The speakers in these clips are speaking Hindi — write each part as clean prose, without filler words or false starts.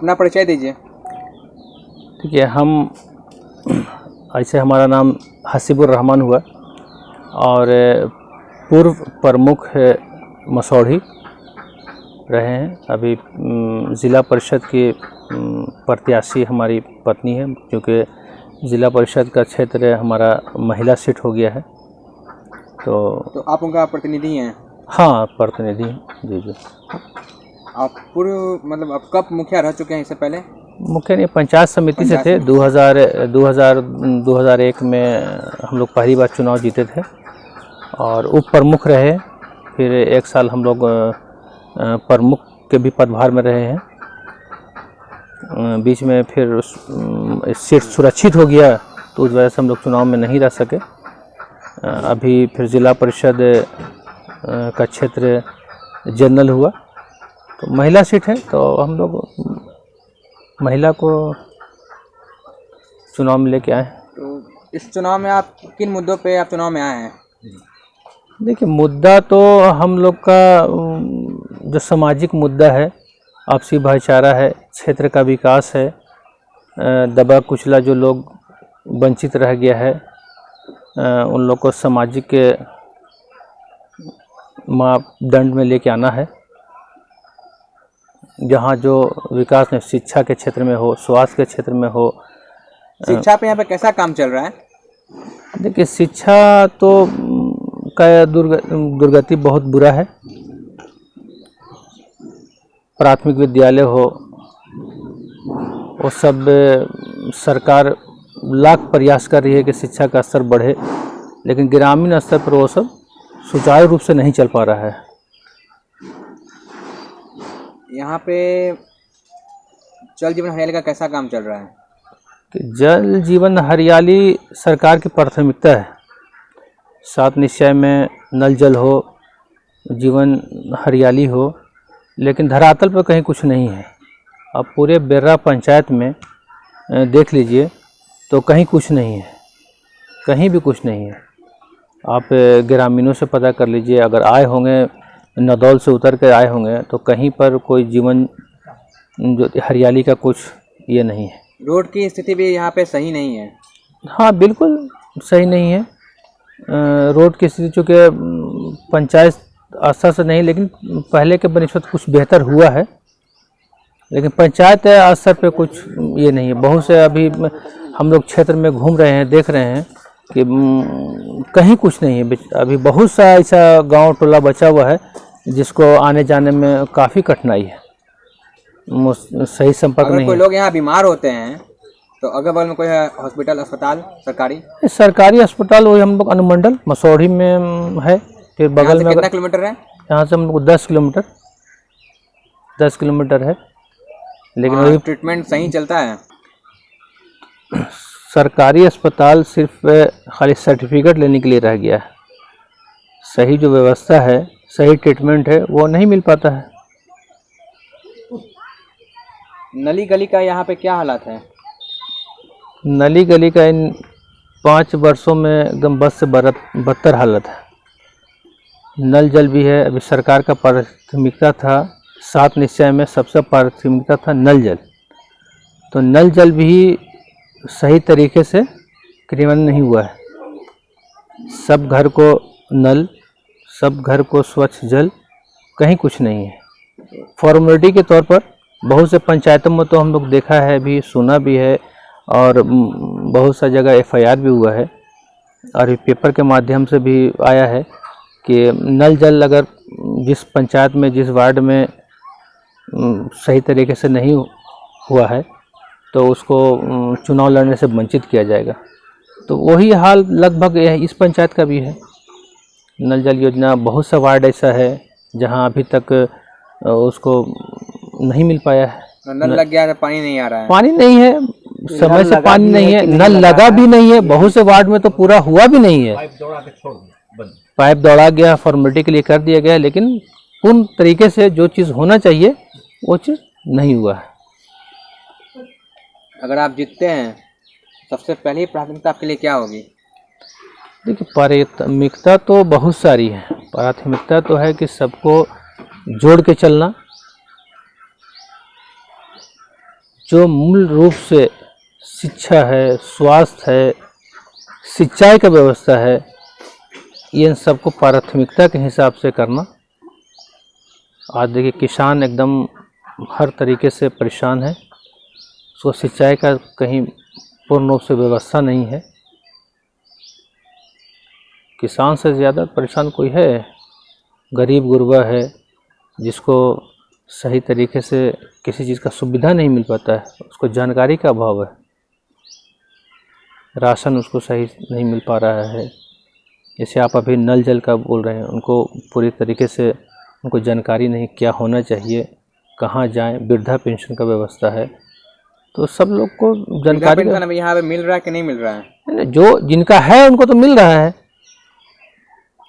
अपना परिचय दीजिए। ठीक है, हम ऐसे हमारा नाम हसीबुर रहमान हुआ और पूर्व प्रमुख मसौढ़ी रहे हैं। अभी ज़िला परिषद की प्रत्याशी हमारी पत्नी है, क्योंकि ज़िला परिषद का क्षेत्र हमारा महिला सीट हो गया है। तो आप उनका प्रतिनिधि हैं? हाँ, प्रतिनिधि जी जी। आप पूर्व मतलब आप कब मुखिया रह चुके हैं इससे पहले? मुखिया नहीं, पंचायत समिति से थे। 2001 में हम लोग पहली बार चुनाव जीते थे और उप प्रमुख रहे। फिर 1 साल हम लोग प्रमुख के भी पदभार में रहे हैं। बीच में फिर सीट सुरक्षित हो गया तो उस वजह से हम लोग चुनाव में नहीं रह सके। अभी फिर जिला परिषद का क्षेत्र जनरल हुआ, तो महिला सीट है, तो हम लोग महिला को चुनाव में लेके आए हैं। तो इस चुनाव में आप किन मुद्दों पे आप चुनाव में आए हैं? देखिए, मुद्दा तो हम लोग का जो सामाजिक मुद्दा है, आपसी भाईचारा है, क्षेत्र का विकास है, दबा कुचला जो लोग वंचित रह गया है उन लोग को सामाजिक मापदंड में लेके आना है। जहाँ जो विकास में शिक्षा के क्षेत्र में हो, स्वास्थ्य के क्षेत्र में हो। शिक्षा पे यहाँ पे कैसा काम चल रहा है? देखिए, शिक्षा तो का दुर्गति बहुत बुरा है। प्राथमिक विद्यालय हो, वो सब सरकार लाख प्रयास कर रही है कि शिक्षा का स्तर बढ़े, लेकिन ग्रामीण स्तर पर वो सब सुचारू रूप से नहीं चल पा रहा है। यहाँ पे जल जीवन हरियाली का कैसा काम चल रहा है? कि जल जीवन हरियाली सरकार की प्राथमिकता है। 7 निश्चय में नल जल हो, जीवन हरियाली हो, लेकिन धरातल पर कहीं कुछ नहीं है। अब पूरे बेर्रा पंचायत में देख लीजिए तो कहीं कुछ नहीं है, कहीं भी कुछ नहीं है। आप ग्रामीणों से पता कर लीजिए, अगर आए होंगे नदौल से उतर कर आए होंगे तो कहीं पर कोई जीवन जो हरियाली का कुछ ये नहीं है। रोड की स्थिति भी यहाँ पे सही नहीं है? हाँ, बिल्कुल सही नहीं है। रोड की स्थिति चूँकि पंचायत स्तर से नहीं, लेकिन पहले के बनिस्पत कुछ बेहतर हुआ है, लेकिन पंचायत स्तर पे कुछ ये नहीं है। बहुत से अभी हम लोग क्षेत्र में घूम रहे हैं, देख रहे हैं कि कहीं कुछ नहीं है। अभी बहुत सा ऐसा गांव टोला बचा हुआ है जिसको आने जाने में काफ़ी कठिनाई है, सही संपर्क नहीं है। कोई लोग यहाँ बीमार होते हैं तो अगल बगल में कोई हॉस्पिटल अस्पताल सरकारी अस्पताल वही हम लोग अनुमंडल मसौढ़ी में है। फिर बगल में कितना किलोमीटर है? यहाँ से हम लोग 10 किलोमीटर है, लेकिन वही ट्रीटमेंट सही चलता है। सरकारी अस्पताल सिर्फ खाली सर्टिफिकेट लेने के लिए रह गया है। सही जो व्यवस्था है, सही ट्रीटमेंट है, वो नहीं मिल पाता है। नली गली का यहाँ पे क्या हालात है? नली गली का इन 5 वर्षों में एकदम बद से बदतर हालत है। नल जल भी है। अभी सरकार का प्राथमिकता था, 7 निश्चय में सबसे प्राथमिकता था नल जल, तो नल जल भी सही तरीके से क्रियान्वयन नहीं हुआ है। सब घर को नल, सब घर को स्वच्छ जल, कहीं कुछ नहीं है। फॉर्मेलिटी के तौर पर बहुत से पंचायतों में तो हम लोग देखा है, भी सुना भी है, और बहुत सा जगह FIR भी हुआ है, और पेपर के माध्यम से भी आया है कि नल जल अगर जिस पंचायत में, जिस वार्ड में सही तरीके से नहीं हुआ है तो उसको चुनाव लड़ने से वंचित किया जाएगा। तो वही हाल लगभग इस पंचायत का भी है। नल जल योजना बहुत सा वार्ड ऐसा है जहां अभी तक उसको नहीं मिल पाया है। नल लग गया है, पानी नहीं आ रहा है। पानी नहीं है, समय से पानी नहीं है, नल लगा भी नहीं है। बहुत से वार्ड में तो पूरा हुआ भी नहीं है, पाइप दौड़ा गया, फॉर्मेलिटी के लिए कर दिया गया, लेकिन पूर्ण तरीके से जो चीज़ होना चाहिए वो चीज़ नहीं हुआ है। अगर आप जीतते हैं, सबसे पहली प्राथमिकता आपके लिए क्या होगी? देखिए, प्राथमिकता तो बहुत सारी है। प्राथमिकता तो है कि सबको जोड़ के चलना, जो मूल रूप से शिक्षा है, स्वास्थ्य है, सिंचाई का व्यवस्था है, इन सबको प्राथमिकता के हिसाब से करना। आज देखिए किसान एकदम हर तरीके से परेशान है, उसको सिंचाई का कहीं पूर्ण रूप से व्यवस्था नहीं है। किसान से ज़्यादा परेशान कोई है? गरीब गुरबा है जिसको सही तरीके से किसी चीज़ का सुविधा नहीं मिल पाता है, उसको जानकारी का अभाव है, राशन उसको सही नहीं मिल पा रहा है। जैसे आप अभी नल जल का बोल रहे हैं, उनको पूरी तरीके से उनको जानकारी नहीं क्या होना चाहिए, कहाँ जाएं। वृद्धा पेंशन का व्यवस्था है, तो सब लोग को जानकारी पेंशन अभी यहाँ पे मिल रहा है कि नहीं मिल रहा है? जो जिनका है उनको तो मिल रहा है,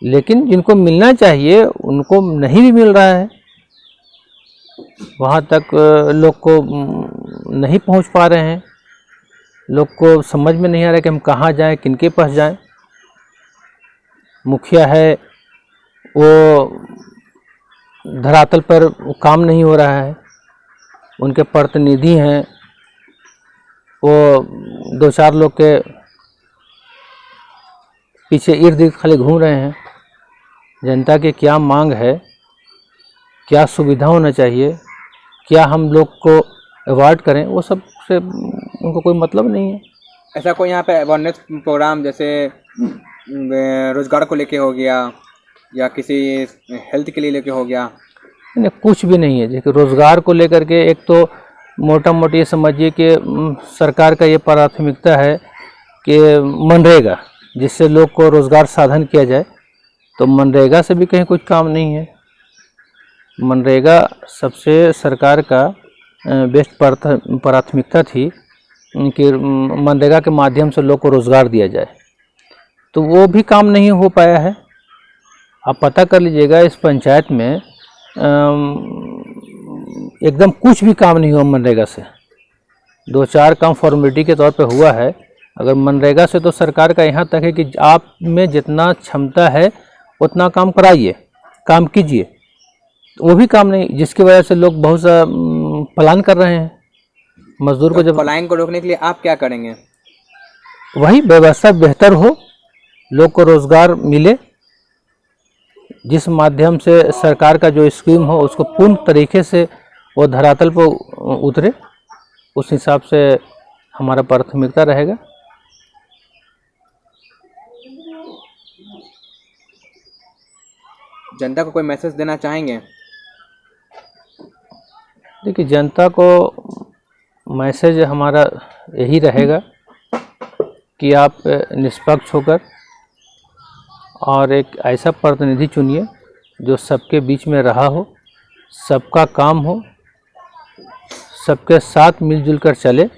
लेकिन जिनको मिलना चाहिए उनको नहीं भी मिल रहा है। वहाँ तक लोग को नहीं पहुँच पा रहे हैं, लोग को समझ में नहीं आ रहा कि हम कहाँ जाएं, किनके पास जाएं। मुखिया है वो धरातल पर काम नहीं हो रहा है, उनके प्रतिनिधि हैं वो दो चार लोग के पीछे इर्द गिर्द खाली घूम रहे हैं। जनता की क्या मांग है, क्या सुविधा होना चाहिए, क्या हम लोग को अवॉइड करें, वो सब से उनको कोई मतलब नहीं है। ऐसा कोई यहाँ पे अवेयरनेस प्रोग्राम जैसे रोजगार को लेके हो गया या किसी हेल्थ के लिए लेके हो गया? नहीं, कुछ भी नहीं है। जैसे रोज़गार को लेकर के एक तो मोटा मोटी ये समझिए कि सरकार का ये प्राथमिकता है कि मनरेगा, जिससे लोग को रोज़गार साधन किया जाए, तो मनरेगा से भी कहीं कुछ काम नहीं है। मनरेगा सबसे सरकार का बेस्ट प्राथमिकता थी कि मनरेगा के माध्यम से लोग को रोज़गार दिया जाए, तो वो भी काम नहीं हो पाया है। आप पता कर लीजिएगा इस पंचायत में एकदम कुछ भी काम नहीं हुआ मनरेगा से। दो चार काम फॉर्मेलिटी के तौर पे हुआ है। अगर मनरेगा से तो सरकार का यहाँ तक है कि आप में जितना क्षमता है उतना काम कराइए, काम कीजिए, तो वो भी काम नहीं, जिसकी वजह से लोग बहुत सा पलायन कर रहे हैं। मजदूर को जब पलायन को रोकने के लिए आप क्या करेंगे? वही व्यवस्था बेहतर हो, लोग को रोज़गार मिले, जिस माध्यम से सरकार का जो स्कीम हो उसको पूर्ण तरीके से वो धरातल पर उतरे, उस हिसाब से हमारा प्राथमिकता रहेगा। जनता को कोई मैसेज देना चाहेंगे? देखिए, जनता को मैसेज हमारा यही रहेगा कि आप निष्पक्ष होकर और एक ऐसा प्रतिनिधि चुनिए जो सबके बीच में रहा हो, सबका काम हो, सबके साथ मिलजुल कर चले।